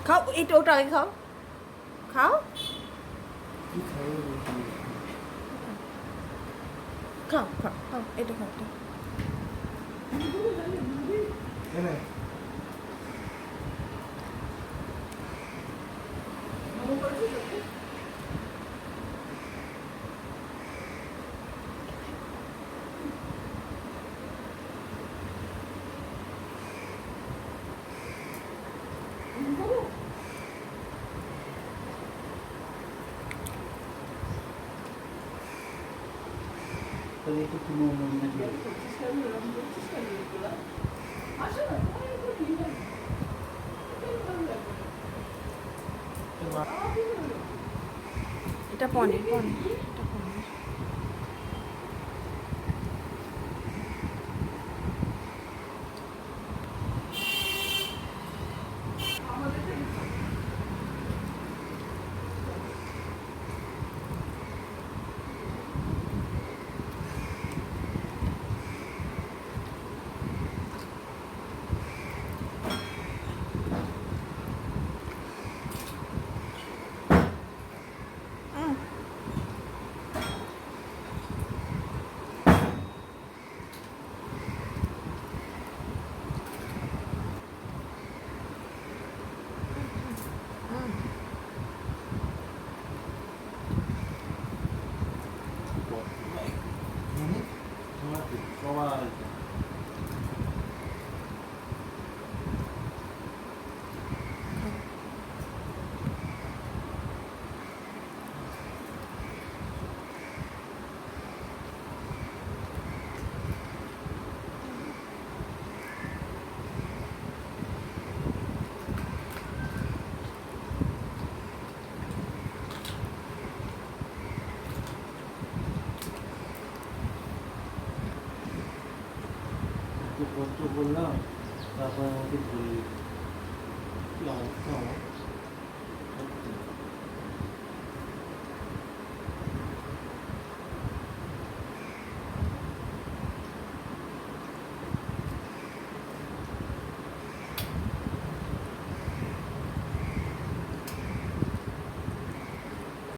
খাও, এটা ওটা আগে খাও, খাও খাও খাও খাও, এটা খাও, এটা একটু কোনো এটা পনির, পনির, এটা পনির। সবাই একটু কষ্ট করলাম, তারপরে আমাকে ধরে কি অবস্থা আমার।